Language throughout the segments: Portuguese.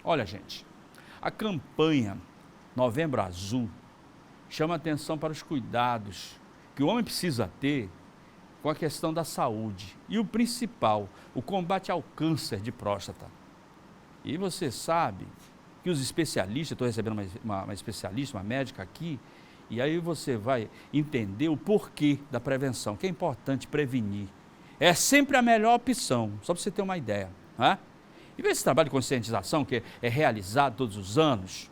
Olha, gente, a campanha Novembro Azul chama atenção para os cuidados que o homem precisa ter com a questão da saúde. E o principal, o combate ao câncer de próstata. E você sabe que os especialistas, estou recebendo uma especialista, uma médica aqui, e aí você vai entender o porquê da prevenção, que é importante prevenir. É sempre a melhor opção, só para você ter uma ideia. Né? E esse trabalho de conscientização que é realizado todos os anos,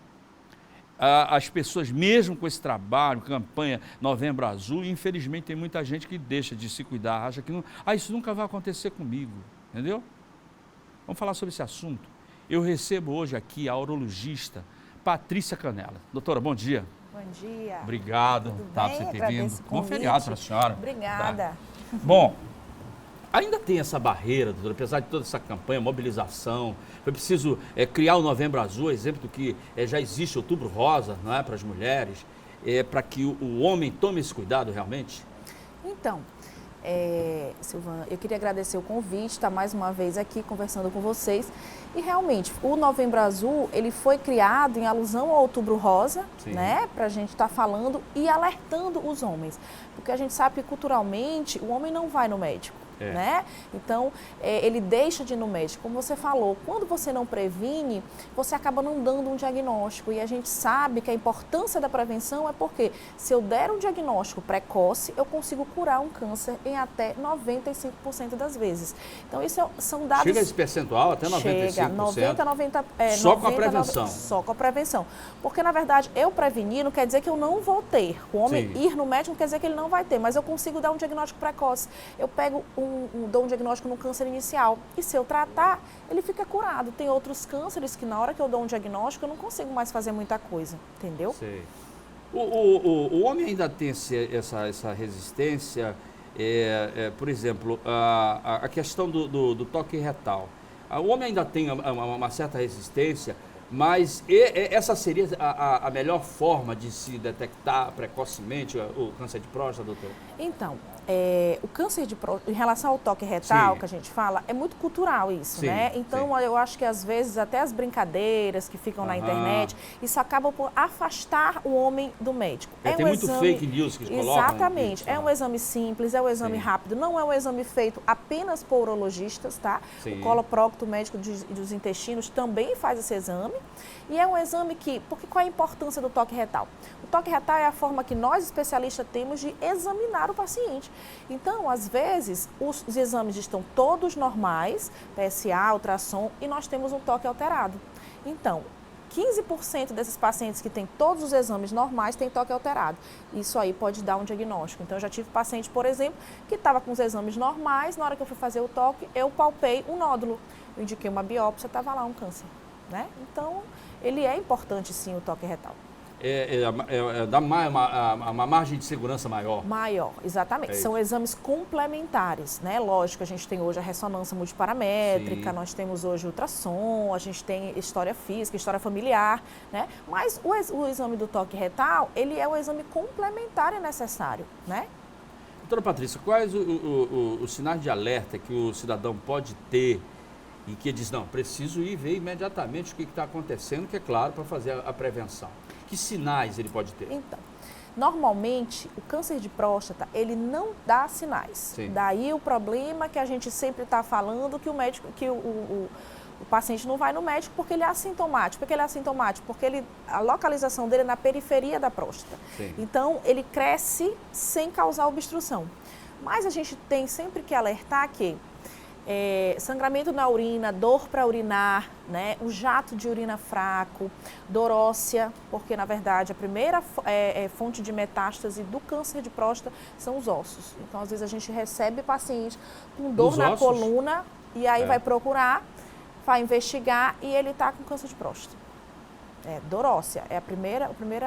as pessoas, mesmo com esse trabalho, campanha Novembro Azul, infelizmente tem muita gente que deixa de se cuidar, acha que não, isso nunca vai acontecer comigo, entendeu? Vamos falar sobre esse assunto. Eu recebo hoje aqui a urologista Patrícia Canela. Doutora, bom dia. Bom dia. Obrigado, Tudo por bem? você ter Agradeço vindo. o Bom convite. feriado para a senhora. Obrigada. Tá. Bom, ainda tem essa barreira, doutora, apesar de toda essa campanha, mobilização, foi preciso criar o Novembro Azul, exemplo do que já existe Outubro Rosa, não é, para as mulheres, para que o homem tome esse cuidado realmente? Então, Silvana, eu queria agradecer o convite, estar mais uma vez aqui conversando com vocês. E realmente, o Novembro Azul, ele foi criado em alusão ao Outubro Rosa, né, para a gente estar falando e alertando os homens. Porque a gente sabe que culturalmente o homem não vai no médico. Né? Então, ele deixa de ir no médico. Como você falou, quando você não previne, você acaba não dando um diagnóstico. E a gente sabe que a importância da prevenção é porque se eu der um diagnóstico precoce, eu consigo curar um câncer em até 95% das vezes. Então, isso são dados... Chega esse percentual até 95%? Chega, 90, só com a prevenção? Só com a prevenção. Porque, na verdade, eu prevenir não quer dizer que eu não vou ter. O homem ir no médico não quer dizer que ele não vai ter, mas eu consigo dar um diagnóstico precoce. Eu pego dou um diagnóstico no câncer inicial. E se eu tratar, ele fica curado. Tem outros cânceres que na hora que eu dou um diagnóstico, eu não consigo mais fazer muita coisa, entendeu? Sei. O homem ainda tem essa resistência, por exemplo, a questão do toque retal. O homem ainda tem uma certa resistência, mas essa seria a melhor forma de se detectar precocemente o câncer de próstata, doutor? Então, o câncer de próstata, em relação ao toque retal, que a gente fala, é muito cultural isso, né? Então, eu acho que às vezes até as brincadeiras que ficam na internet, isso acaba por afastar o homem do médico. Tem muito fake news que colocam. Exatamente. É um exame simples, é um exame rápido, não é um exame feito apenas por urologistas, tá? O coloprocto, médico dos intestinos, também faz esse exame. E é um exame porque qual é a importância do toque retal? O toque retal é a forma que nós especialistas temos de examinar o paciente. Então, às vezes, os exames estão todos normais, PSA, ultrassom, e nós temos um toque alterado. Então, 15% desses pacientes que têm todos os exames normais têm toque alterado. Isso aí pode dar um diagnóstico. Então, eu já tive paciente, por exemplo, que estava com os exames normais, na hora que eu fui fazer o toque, eu palpei um nódulo. Eu indiquei uma biópsia, estava lá um câncer. Né? Então, ele é importante sim, o toque retal. Dá uma margem de segurança maior. Maior, exatamente. São exames complementares, né? Lógico, a gente tem hoje a ressonância multiparamétrica, nós temos hoje ultrassom, a gente tem história física, história familiar, né? Mas o exame do toque retal, ele é um exame complementar e necessário, né? Doutora Patrícia, quais os sinais de alerta que o cidadão pode ter e que diz, não, preciso ir ver imediatamente o que está acontecendo, que é claro, para fazer a prevenção. Que sinais ele pode ter? Então, normalmente, o câncer de próstata, ele não dá sinais. Daí o problema que a gente sempre está falando, que o paciente não vai no médico porque ele é assintomático. Por que ele é assintomático? Porque a localização dele é na periferia da próstata. Então, ele cresce sem causar obstrução. Mas a gente tem sempre que alertar que sangramento na urina, dor para urinar, né? O jato de urina fraco, dor óssea, porque na verdade a primeira fonte de metástase do câncer de próstata são os ossos. Então às vezes a gente recebe paciente com dor na coluna e aí vai procurar, vai investigar e ele está com câncer de próstata. Dor óssea, o primeiro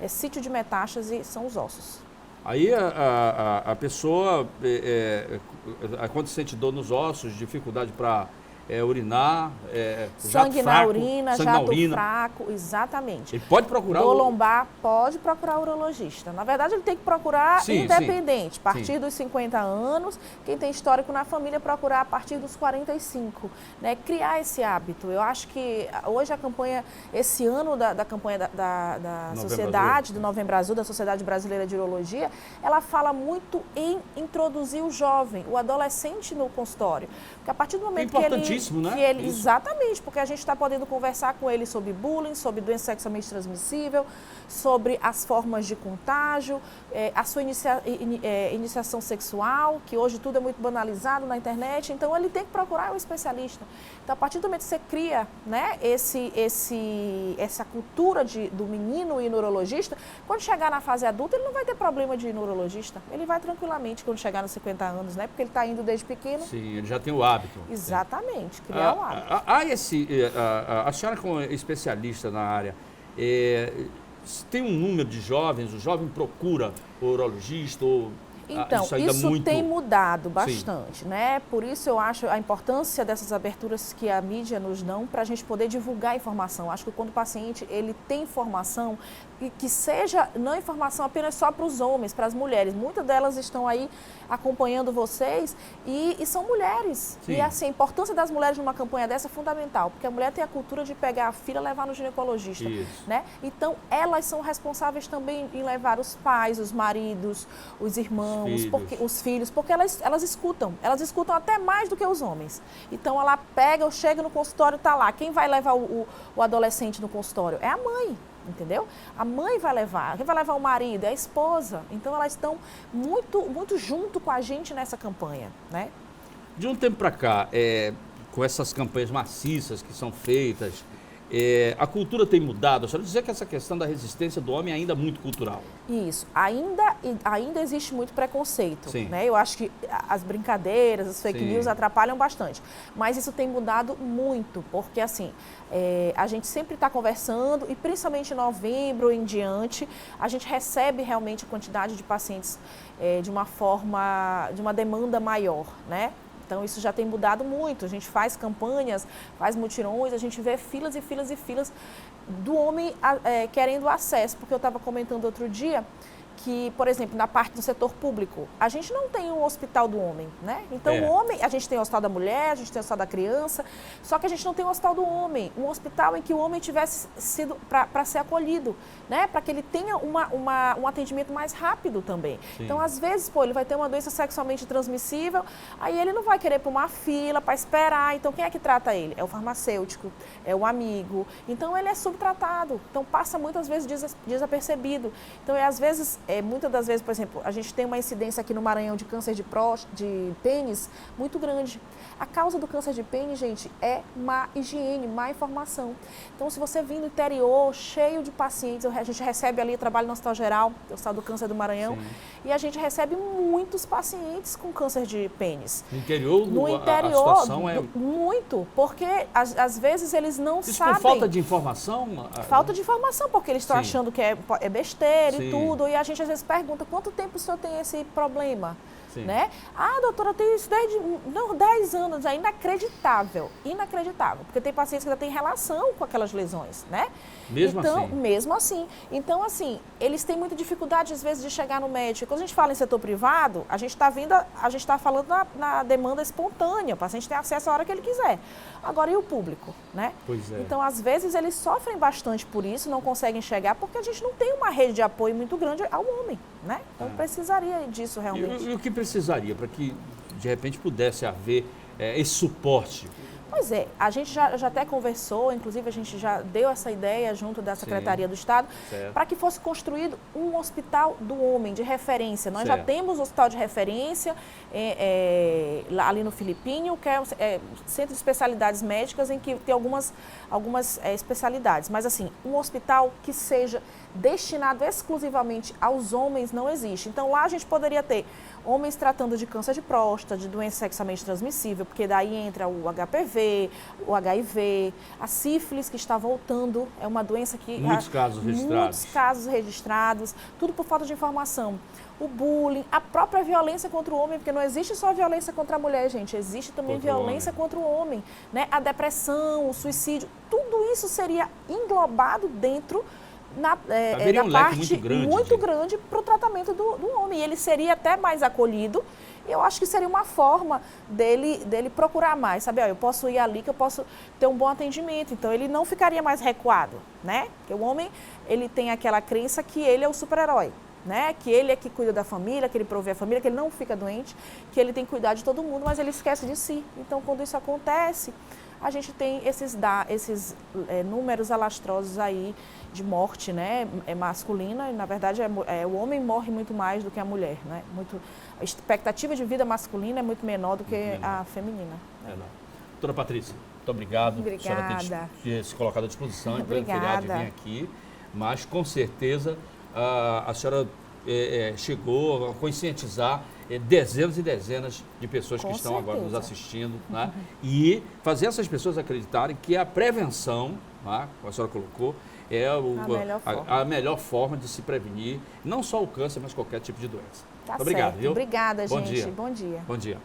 sítio de metástase são os ossos. Aí a pessoa, quando sente dor nos ossos, dificuldade para urinar, sangue na urina, sangue jato fraco, exatamente. Ele pode procurar dor lombar, pode procurar o urologista. Na verdade, ele tem que procurar independente, a partir dos 50 anos, quem tem histórico na família, procurar a partir dos 45, né? Criar esse hábito. Eu acho que hoje a campanha, esse ano da campanha da sociedade, do Novembro Azul, da Sociedade Brasileira de Urologia, ela fala muito em introduzir o jovem, o adolescente no consultório. Porque a partir do momento exatamente, porque a gente está podendo conversar com ele sobre bullying, sobre doença sexualmente transmissível, sobre as formas de contágio, a sua iniciação sexual, que hoje tudo é muito banalizado na internet, então ele tem que procurar um especialista. Então, a partir do momento que você cria, né, essa cultura do menino ir no urologista, quando chegar na fase adulta, ele não vai ter problema de ir no urologista. Ele vai tranquilamente quando chegar nos 50 anos, né? Porque ele está indo desde pequeno. Sim, ele já tem o hábito. Exatamente, criar o hábito. A senhora como especialista na área, tem um número de jovens, o jovem procura o urologista ou... Então, isso tem mudado bastante, né? Por isso eu acho a importância dessas aberturas que a mídia nos dão para a gente poder divulgar informação. Acho que quando o paciente ele tem informação, e que seja não informação apenas só para os homens, para as mulheres. Muitas delas estão aí acompanhando vocês e são mulheres. Sim. E assim, a importância das mulheres numa campanha dessa é fundamental, porque a mulher tem a cultura de pegar a filha e levar no ginecologista. Isso. Né? Então, elas são responsáveis também em levar os pais, os maridos, os irmãos, os filhos, porque elas escutam até mais do que os homens. Então, ela pega, chega no consultório, está lá. Quem vai levar o adolescente no consultório? É a mãe. Entendeu? A mãe vai levar, quem vai levar o marido é a esposa. Então, elas estão muito, muito junto com a gente nessa campanha, né? De um tempo para cá, com essas campanhas maciças que são feitas, a cultura tem mudado. A senhora dizer que essa questão da resistência do homem é ainda muito cultural. Isso. Ainda existe muito preconceito. Né? Eu acho que as brincadeiras, as fake news atrapalham bastante. Mas isso tem mudado muito, porque assim, a gente sempre está conversando e principalmente em novembro em diante, a gente recebe realmente a quantidade de pacientes de uma demanda maior, né? Então, isso já tem mudado muito. A gente faz campanhas, faz mutirões, a gente vê filas e filas e filas do homem querendo acesso. Porque eu estava comentando outro dia que, por exemplo, na parte do setor público, a gente não tem um hospital do homem, né? Então, o homem, a gente tem o hospital da mulher, a gente tem o hospital da criança, só que a gente não tem o hospital do homem, um hospital em que o homem tivesse sido para ser acolhido, né? Para que ele tenha um atendimento mais rápido também. Sim. Então, às vezes, ele vai ter uma doença sexualmente transmissível, aí ele não vai querer para uma fila para esperar. Então, quem é que trata ele? É o farmacêutico, é o amigo. Então, ele é subtratado. Então, passa muitas vezes desapercebido. Então, às vezes, muitas das vezes, por exemplo, a gente tem uma incidência aqui no Maranhão de câncer de pênis muito grande. A causa do câncer de pênis, gente, é má higiene, má informação. Então, se você vir no interior, cheio de pacientes, a gente recebe ali, trabalho no Hospital Geral, o Hospital do Câncer do Maranhão, e a gente recebe muitos pacientes com câncer de pênis. No interior, a situação é... Muito, porque às vezes eles não sabem... Isso por falta de informação? Falta de informação, porque eles estão achando que é besteira e tudo, e a gente às vezes pergunta, quanto tempo o senhor tem esse problema? Né? Doutora, eu tenho isso 10 anos, é inacreditável, porque tem pacientes que ainda têm relação com aquelas lesões, né? Mesmo assim. Então, assim, eles têm muita dificuldade, às vezes, de chegar no médico. Quando a gente fala em setor privado, a gente está falando na demanda espontânea, o paciente tem acesso a hora que ele quiser. Agora, e o público, né? Pois é. Então, às vezes, eles sofrem bastante por isso, não conseguem chegar, porque a gente não tem uma rede de apoio muito grande ao homem, né? Então, precisaria disso realmente. E o que precisaria para que, de repente, pudesse haver esse suporte? Pois é, a gente já até conversou, inclusive a gente já deu essa ideia junto da Secretaria do Estado, para que fosse construído um hospital do homem de referência. Nós já temos um hospital de referência ali no Filipinho, que é centro de especialidades médicas, em que tem algumas especialidades. Mas assim, um hospital que seja destinado exclusivamente aos homens não existe. Então lá a gente poderia ter homens tratando de câncer de próstata, de doença sexualmente transmissível, porque daí entra o HPV, o HIV, a sífilis que está voltando, é uma doença que... Muitos casos registrados, tudo por falta de informação. O bullying, a própria violência contra o homem, porque não existe só violência contra a mulher, gente, existe também violência contra o homem, né? A depressão, o suicídio, tudo isso seria englobado dentro da parte muito grande para o tratamento do homem. E ele seria até mais acolhido. Eu acho que seria uma forma dele procurar mais, sabe? Eu posso ir ali que eu posso ter um bom atendimento. Então, ele não ficaria mais recuado, né? Porque o homem, ele tem aquela crença que ele é o super-herói, né? Que ele é que cuida da família, que ele provê a família, que ele não fica doente, que ele tem que cuidar de todo mundo, mas ele esquece de si. Então, quando isso acontece, a gente tem esses números alastrosos aí de morte, né? É masculina, e na verdade o homem morre muito mais do que a mulher, né? A expectativa de vida masculina é muito menor do que a feminina. Né? Doutora Patrícia, muito obrigado. Obrigada. A senhora ter se colocado à disposição em pleno feriado de vir aqui, mas com certeza a senhora chegou a conscientizar dezenas e dezenas de pessoas que estão agora nos assistindo, né? E fazer essas pessoas acreditarem que a prevenção, né, como a senhora colocou, é a melhor forma de se prevenir, não só o câncer, mas qualquer tipo de doença. Tá obrigado, certo. Viu? Obrigada, Bom gente. Dia. Bom dia. Bom dia.